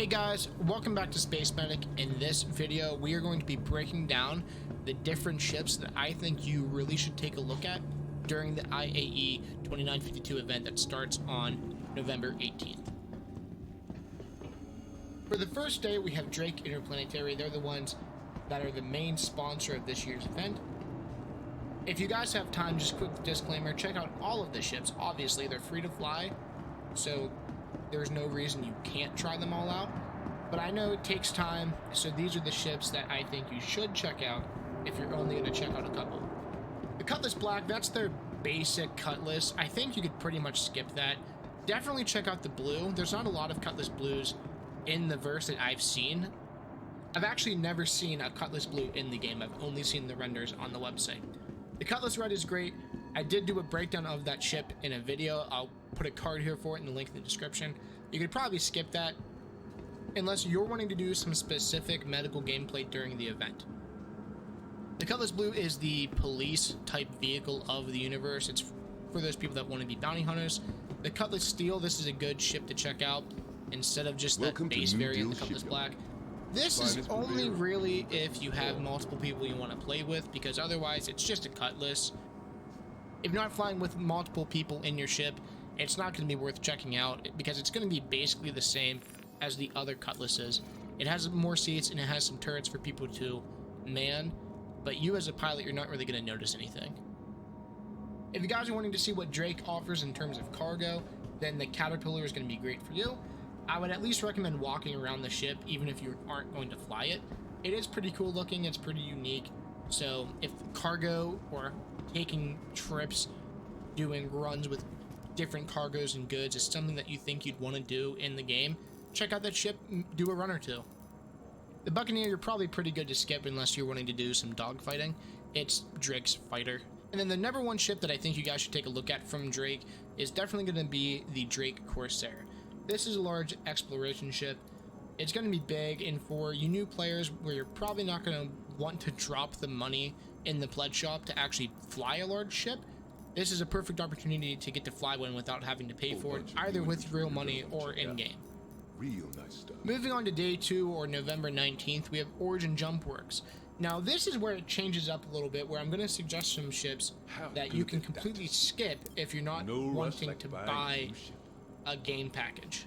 Hey guys, welcome back to Space Medic. In this video, we are going to be breaking down the different ships that I think you really should take a look at during the IAE2952 event that starts on November 18th. For the first day, we have Drake Interplanetary. They're the ones that are the main sponsor of this year's event. If you guys have time, just quick disclaimer, check out all of the ships. Obviously, they're free to fly, so there's no reason you can't try them all out. But I know it takes time, so these are the ships that I think you should check out if you're only going to check out a couple. The Cutlass Black, that's their basic Cutlass. I think you could pretty much skip that. Definitely check out the blue. There's not a lot of Cutlass Blues in the verse that I've seen. I've actually never seen a Cutlass Blue in the game. I've only seen the renders on the website. The Cutlass Red is great. I did do a breakdown of that ship in a video. I'll put a card here for it in the link in the description. You could probably skip that unless you're wanting to do some specific medical gameplay during the event. The Cutlass Blue is the police type vehicle of the universe. It's for those people that want to be bounty hunters. The Cutlass Steel, this is a good ship to check out instead of just that base variant, the Cutlass Black. This is only really if you have multiple people you want to play with, because otherwise it's just a Cutlass. If you're not flying with multiple people in your ship, it's not going to be worth checking out because it's going to be basically the same as the other Cutlasses. It has more seats and it has some turrets for people to man, but you as a pilot, you're not really going to notice anything. If you guys are wanting to see what Drake offers in terms of cargo, then the Caterpillar is going to be great for you. I would at least recommend walking around the ship even if you aren't going to fly it. It is pretty cool looking, it's pretty unique, so if cargo or taking trips, doing runs with different cargoes and goods is something that you think you'd want to do in the game, check out that ship, do a run or two. The Buccaneer, you're probably pretty good to skip unless you're wanting to do some dogfighting. It's Drake's fighter. And then the number one ship that I think you guys should take a look at from Drake is definitely going to be the Drake Corsair. This is a large exploration ship. It's going to be big, and for you new players where you're probably not going to want to drop the money in the pledge shop to actually fly a large ship, this is a perfect opportunity to get to fly one without having to pay for it, either with real money or in-game. Real nice stuff. Moving on to day 2, or November 19th, we have Origin Jump Works. Now this is where it changes up a little bit, where I'm going to suggest some ships that you can completely skip if you're not wanting to buy a game package.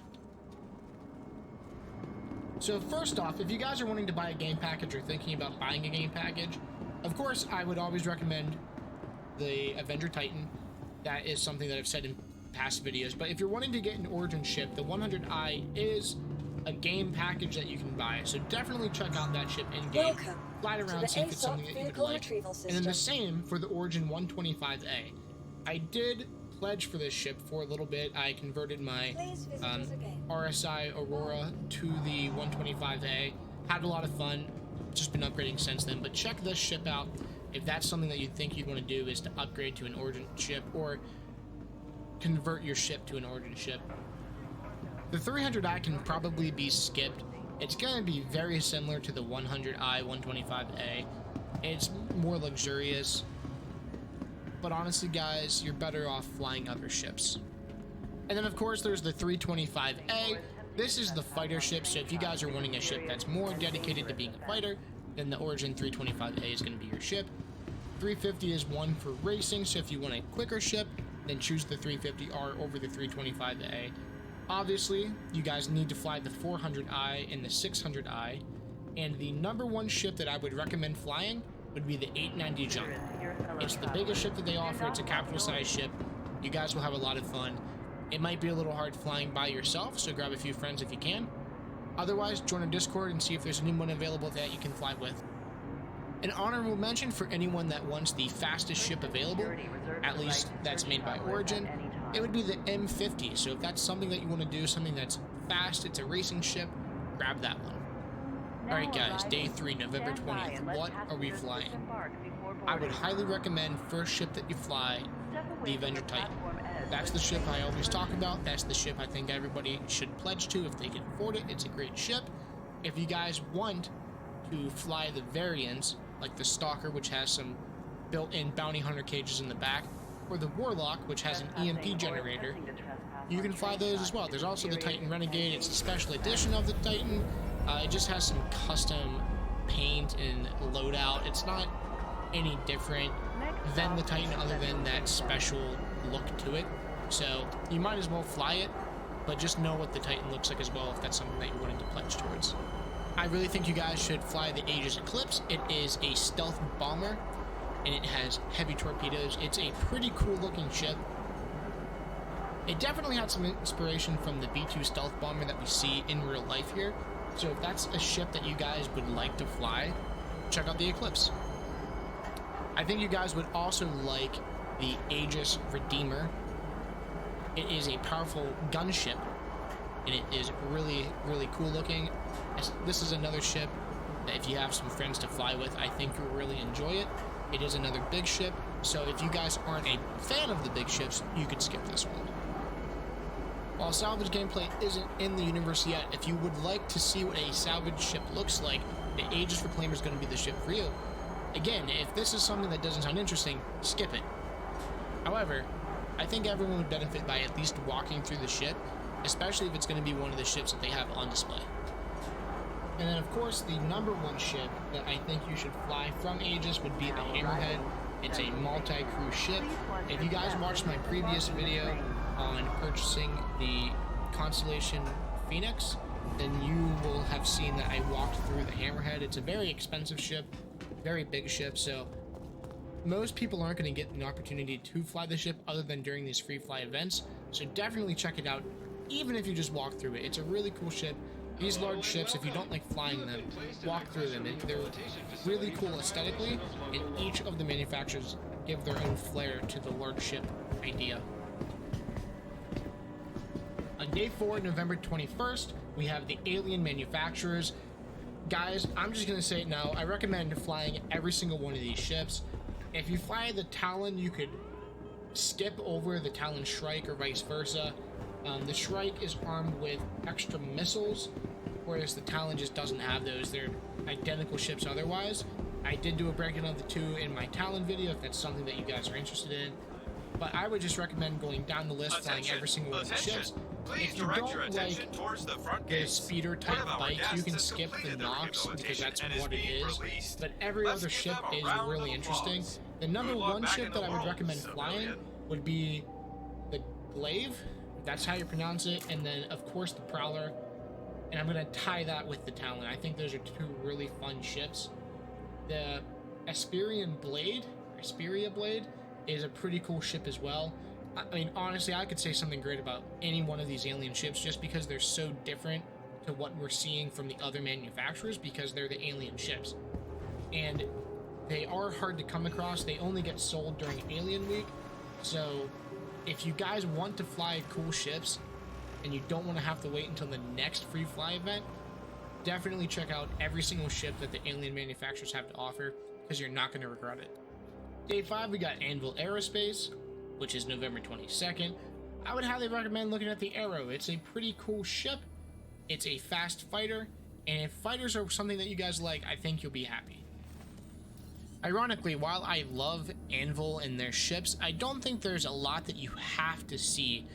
So first off, if you guys are wanting to buy a game package or thinking about buying a game package, of course I would always recommend the Avenger Titan. That is something that I've said in past videos. But if you're wanting to get an Origin ship, the 100i is a game package that you can buy. So definitely check out that ship in game. Fly it around, see if it's something that you would like. And then the same for the Origin 125A. I did pledge for this ship for a little bit. I converted my RSI Aurora to the 125A. Had a lot of fun. Just been upgrading since then. But check this ship out if that's something that you think you'd want to do, is to upgrade to an Origin ship or convert your ship to an Origin ship. The 300i can probably be skipped. It's going to be very similar to the 100i 125A. It's more luxurious. But honestly, guys, you're better off flying other ships. And then, of course, there's the 325A. This is the fighter ship, so if you guys are wanting a ship that's more dedicated to being a fighter, then the Origin 325A is going to be your ship. 350 is one for racing, so if you want a quicker ship, then choose the 350R over the 325A. Obviously, you guys need to fly the 400i and the 600i, and the number one ship that I would recommend flying would be the 890 Jump. It's the biggest ship that they offer. It's a capital size ship. You guys will have a lot of fun. It might be a little hard flying by yourself, so grab a few friends if you can. Otherwise, join a Discord and see if there's anyone available that you can fly with. An honorable mention for anyone that wants the fastest ship available, at least that's made by Origin, it would be the M50. So if that's something that you want to do, something that's fast, it's a racing ship, grab that one. Alright guys, day 3, November 20th, what are we flying? I would highly recommend first ship that you fly, the Avenger Titan. That's the ship I always talk about. That's the ship I think everybody should pledge to if they can afford it. It's a great ship. If you guys want to fly the variants, like the Stalker, which has some built-in bounty hunter cages in the back, or the Warlock, which has an EMP generator, you can fly those as well. There's also the Titan Renegade. It's a special edition of the Titan. It just has some custom paint and loadout. It's not any different than the Titan other than that special look to it. So you might as well fly it, but just know what the Titan looks like as well if that's something that you're wanting to pledge towards. I really think you guys should fly the Aegis Eclipse. It is a stealth bomber, and it has heavy torpedoes. It's a pretty cool looking ship. It definitely had some inspiration from the B-2 stealth bomber that we see in real life here. So if that's a ship that you guys would like to fly, check out the Eclipse. I think you guys would also like the Aegis Redeemer. It is a powerful gunship, and it is really, really cool looking. This is another ship that if you have some friends to fly with, I think you'll really enjoy it. It is another big ship, so if you guys aren't a fan of the big ships, you could skip this one. While salvage gameplay isn't in the universe yet, if you would like to see what a salvage ship looks like, the Aegis Reclaimer is going to be the ship for you. Again, if this is something that doesn't sound interesting, skip it. However, I think everyone would benefit by at least walking through the ship, especially if it's going to be one of the ships that they have on display. And then, of course, the number one ship that I think you should fly from Aegis would be the Hammerhead. It's a multi-crew ship. If you guys watched my previous video on purchasing the Constellation Phoenix, then you will have seen that I walked through the Hammerhead. It's a very expensive ship, very big ship, so most people aren't going to get an opportunity to fly the ship other than during these free fly events, so definitely check it out, even if you just walk through it. It's a really cool ship. These large ships, if you don't like flying them, walk through them. They're really cool aesthetically, and each of the manufacturers give their own flair to the large ship idea. On day 4, November 21st, we have the alien manufacturers. Guys, I'm just going to say it now, I recommend flying every single one of these ships. If you fly the Talon, you could skip over the Talon Shrike or vice versa. The Shrike is armed with extra missiles, whereas the Talon just doesn't have those. They're identical ships otherwise. I did do a breakdown of the two in my Talon video if that's something that you guys are interested in. But I would just recommend going down the list, flying every single one of the ships. If you don't like the speeder type bikes, you can skip the Nox because that's what it is. But every other ship is really interesting. The number one ship that I would recommend flying would be the Glaive. That's how you pronounce it. And then, of course, the Prowler. And I'm going to tie that with the Talon. I think those are two really fun ships. The Asperia Blade is a pretty cool ship as well. I mean, honestly, I could say something great about any one of these alien ships just because they're so different to what we're seeing from the other manufacturers because they're the alien ships. And they are hard to come across. They only get sold during Alien Week. So if you guys want to fly cool ships and you don't want to have to wait until the next free fly event, definitely check out every single ship that the alien manufacturers have to offer because you're not going to regret it. Day 5, we got Anvil Aerospace, which is November 22nd. I would highly recommend looking at the Arrow. It's a pretty cool ship. It's a fast fighter, and if fighters are something that you guys like, I think you'll be happy. Ironically, while I love Anvil and their ships, I don't think there's a lot that you have to see.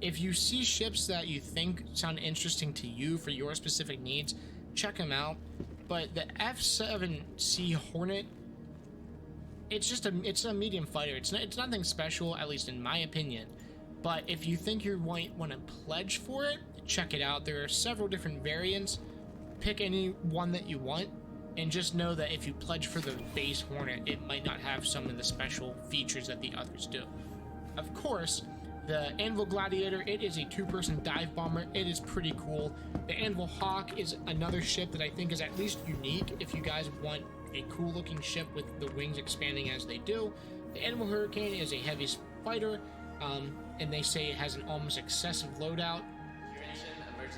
If you see ships that you think sound interesting to you for your specific needs, check them out. But the F-7C Hornet, it's a medium fighter. It's nothing special, at least in my opinion. But if you think you might want to pledge for it, check it out. There are several different variants. Pick any one that you want, and just know that if you pledge for the base Hornet, it might not have some of the special features that the others do. Of course, the Anvil Gladiator, it is a 2-person dive bomber. It is pretty cool. The Anvil Hawk is another ship that I think is at least unique if you guys want a cool looking ship with the wings expanding as they do. The Anvil Hurricane is a heavy fighter, and they say it has an almost excessive loadout.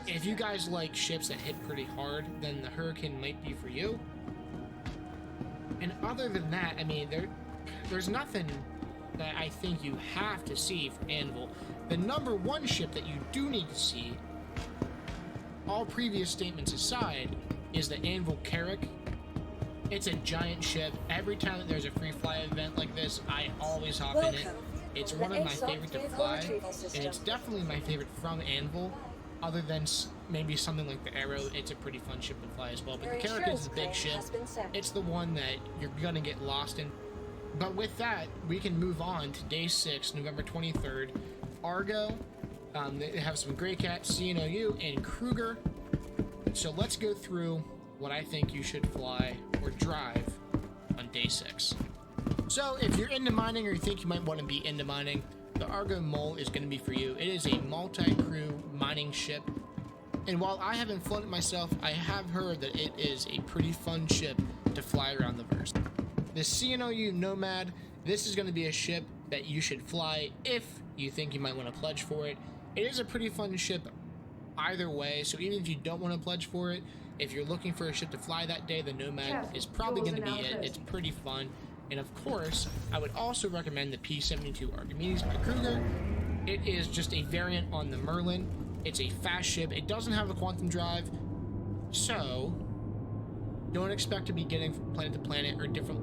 If you guys like ships that hit pretty hard, then the Hurricane might be for you. And other than that, I mean, there's nothing that I think you have to see for Anvil. The number one ship that you do need to see, all previous statements aside, is the Anvil Carrack. It's a giant ship. Every time that there's a free fly event like this, I always hop in it. It's one of my favorite to fly, and it's definitely my favorite from Anvil. Other than maybe something like the Arrow, it's a pretty fun ship to fly as well. But the Carrack is a big ship. It's the one that you're gonna get lost in. But with that, we can move on to day 6, November 23rd. Argo, they have some Grey Cat, CNOU, and Kruger. So let's go through what I think you should fly or drive on day 6. So if you're into mining or you think you might want to be into mining, the Argo Mole is going to be for you. It is a multi-crew mining ship. And while I haven't flown it myself, I have heard that it is a pretty fun ship to fly around the verse. The CNOU Nomad, this is going to be a ship that you should fly if you think you might want to pledge for it. It is a pretty fun ship either way, so even if you don't want to pledge for it, if you're looking for a ship to fly that day, the Nomad is probably going to be it. It's pretty fun. And of course, I would also recommend the P-72 Archimedes by Kruger. It is just a variant on the Merlin. It's a fast ship. It doesn't have a quantum drive, so don't expect to be getting from planet to planet or different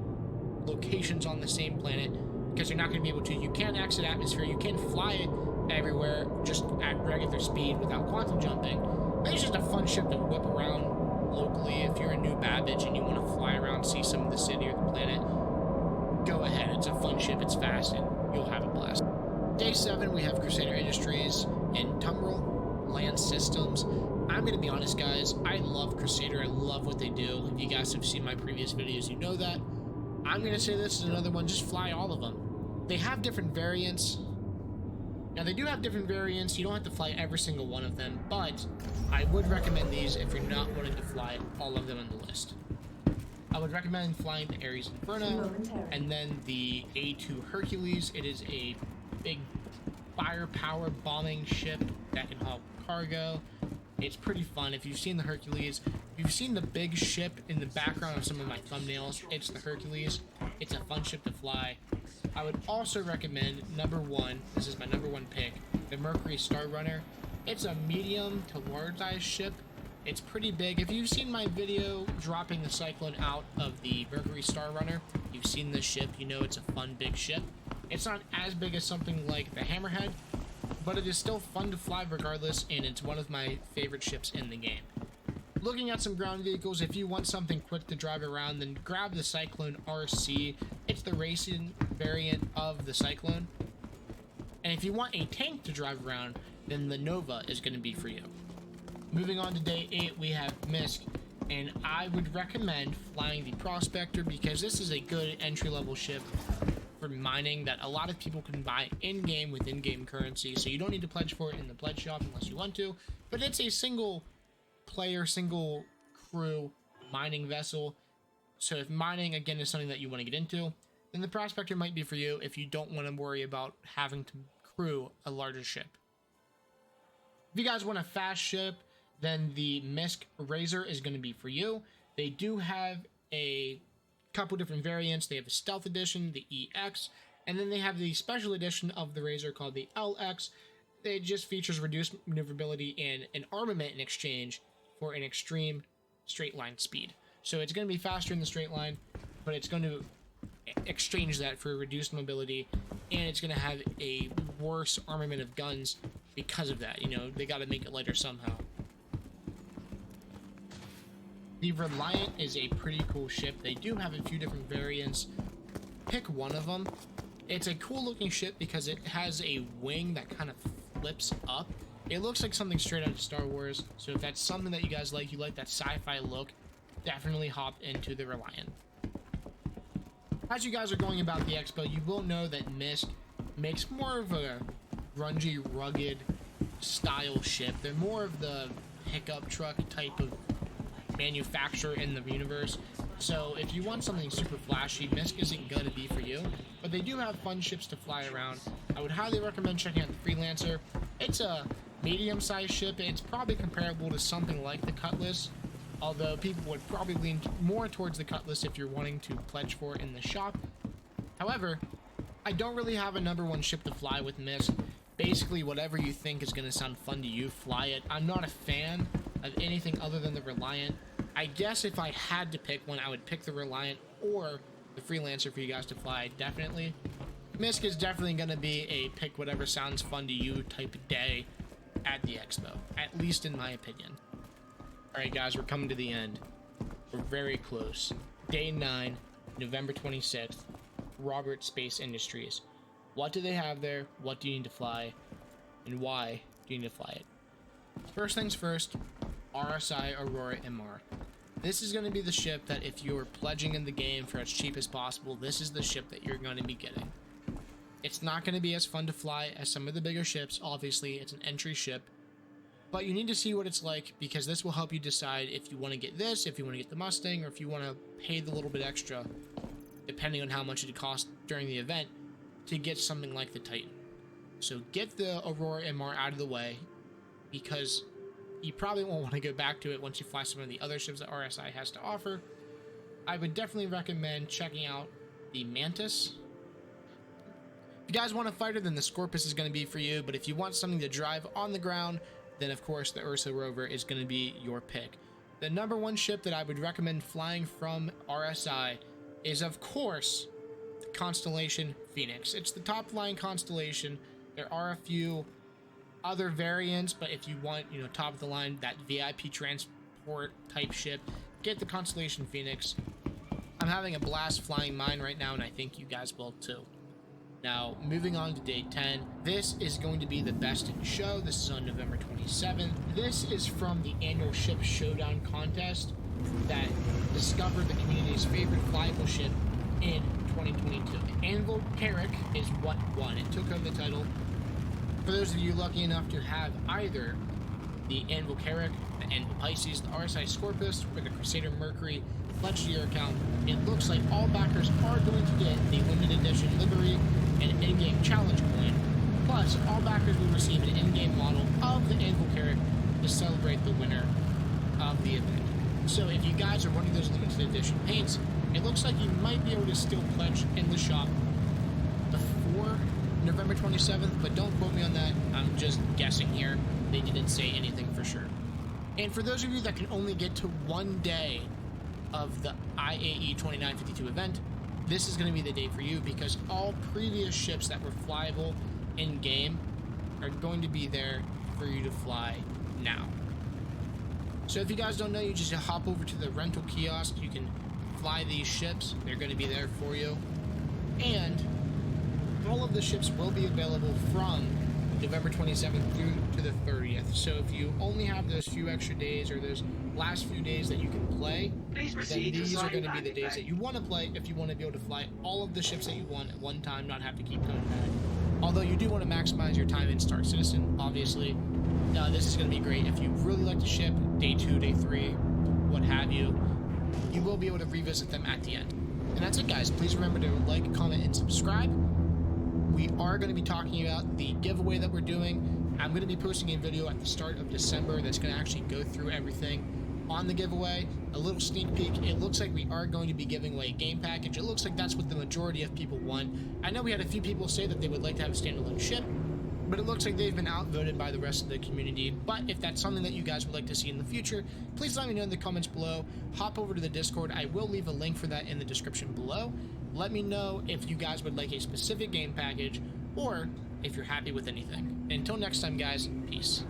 locations on the same planet, because you're not going to be able to. You can exit atmosphere. You can fly it everywhere just at regular speed without quantum jumping. But it's just a fun ship to whip around locally. If you're a new Babbage and you want to fly around, see some of the city or the planet, go ahead. It's a fun ship. It's fast, and you'll have a blast. Day 7, we have Crusader Industries and Tumbrel Land Systems. I'm going to be honest, guys. I love Crusader. I love what they do. If you guys have seen my previous videos, you know that. I'm going to say this is another one. Just fly all of them. They have different variants. Now, they do have different variants. You don't have to fly every single one of them, but I would recommend these if you're not wanting to fly all of them on the list. I would recommend flying the Ares Inferno, and then the A2 Hercules. It is a big firepower bombing ship that can haul cargo. It's pretty fun. If you've seen the Hercules, if you've seen the big ship in the background of some of my thumbnails, it's the Hercules. It's a fun ship to fly. I would also recommend number 1, this is my number 1 pick, the Mercury Star Runner. It's a medium to large size ship. It's pretty big. If you've seen my video dropping the Cyclone out of the Mercury Star Runner, you've seen this ship, you know it's a fun big ship. It's not as big as something like the Hammerhead, but it is still fun to fly regardless, and it's one of my favorite ships in the game. Looking at some ground vehicles, if you want something quick to drive around, then grab the Cyclone RC. It's the racing variant of the Cyclone. And if you want a tank to drive around, then the Nova is going to be for you. Moving on to day 8, we have Misk, and I would recommend flying the Prospector because this is a good entry-level ship for mining that a lot of people can buy in-game with in-game currency, so you don't need to pledge for it in the pledge shop unless you want to, but it's a single-player, single-crew mining vessel, so if mining, again, is something that you want to get into, then the Prospector might be for you if you don't want to worry about having to crew a larger ship. If you guys want a fast ship, then the Misk Razor is going to be for you. They do have a couple different variants. They have a Stealth Edition, the EX, and then they have the Special Edition of the Razor called the LX. It just features reduced maneuverability and an armament in exchange for an extreme straight line speed. So it's going to be faster in the straight line, but it's going to exchange that for reduced mobility, and it's going to have a worse armament of guns because of that. You know, they got to make it lighter somehow. The Reliant is a pretty cool ship. They do have a few different variants. Pick one of them. It's a cool looking ship because it has a wing that kind of flips up. It looks like something straight out of Star Wars. So if that's something that you guys like, you like that sci-fi look, definitely hop into the Reliant. As you guys are going about the expo, you will know that Misk makes more of a grungy, rugged style ship. They're more of the pickup truck type of manufacturer in the universe. So if you want something super flashy, Misk isn't going to be for you, but they do have fun ships to fly around. I would highly recommend checking out the Freelancer. It's a medium-sized ship. It's probably comparable to something like the Cutlass, although people would probably lean more towards the Cutlass if you're wanting to pledge for it in the shop. However, I don't really have a number 1 ship to fly with Misk. Basically, whatever you think is going to sound fun to you, fly it. I'm not a fan of anything other than the Reliant. I guess if I had to pick one, I would pick the Reliant or the Freelancer for you guys to fly, definitely. Misk is definitely going to be a pick whatever sounds fun to you type of day at the expo, at least in my opinion. All right, guys, we're coming to the end. We're very close. Day 9, November 26th, Robert Space Industries. What do they have there? What do you need to fly? And why do you need to fly it? First things first, RSI Aurora MR. This is going to be the ship that if you're pledging in the game for as cheap as possible, this is the ship that you're going to be getting. It's not going to be as fun to fly as some of the bigger ships. Obviously, it's an entry ship. But you need to see what it's like, because this will help you decide if you want to get this, if you want to get the Mustang, or if you want to pay the little bit extra, depending on how much it costs during the event, to get something like the Titan. So get the Aurora MR out of the way, because you probably won't want to go back to it once you fly some of the other ships that RSI has to offer. I would definitely recommend checking out the Mantis. If you guys want a fighter, then the Scorpus is going to be for you, but if you want something to drive on the ground, then of course the Ursa Rover is going to be your pick. The number one ship that I would recommend flying from RSI is, of course, the Constellation Phoenix. It's the top flying constellation. There are a few other variants, but if you want, top of the line, that VIP transport type ship, get the Constellation Phoenix. I'm having a blast flying mine right now, and I think you guys will too. Now, moving on to day 10, this is going to be the best in show. This is on November 27th. This is from the annual Ship Showdown contest that discovered the community's favorite flyable ship in 2022. Anvil Carrick is what won. It took home the title. For those of you lucky enough to have either the Anvil Carrick, the Anvil Pisces, the RSI Scorpus, or the Crusader Mercury pledged to your account, it looks like all backers are going to get the limited edition livery and an in-game challenge coin. Plus, all backers will receive an in-game model of the Anvil Carrick to celebrate the winner of the event. So if you guys are wanting those limited edition paints, it looks like you might be able to still pledge in the shop before November 27th, but don't quote me on that. I'm just guessing here. They didn't say anything for sure. And for those of you that can only get to one day of the IAE2952 event, this is going to be the day for you, because all previous ships that were flyable in game are going to be there for you to fly now. So if you guys don't know, you just hop over to the rental kiosk. You can fly these ships. They're going to be there for you. And all of the ships will be available from November 27th through to the 30th. So if you only have those few extra days, or those last few days that you can play, then these are going to be the days that you want to play if you want to be able to fly all of the ships that you want at one time, not have to keep coming back. Although you do want to maximize your time in Star Citizen, obviously. This is going to be great. If you really like the ship, day 2, day 3, what have you, you will be able to revisit them at the end. And that's it, guys. Please remember to like, comment, and subscribe. We are going to be talking about the giveaway that we're doing. I'm going to be posting a video at the start of December that's going to actually go through everything on the giveaway. A little sneak peek. It looks like we are going to be giving away a game package. It looks like that's what the majority of people want. I know we had a few people say that they would like to have a standalone ship, but it looks like they've been outvoted by the rest of the community. But if that's something that you guys would like to see in the future, please let me know in the comments below. Hop over to the Discord. I will leave a link for that in the description below. Let me know if you guys would like a specific game package, or if you're happy with anything. Until next time, guys, peace.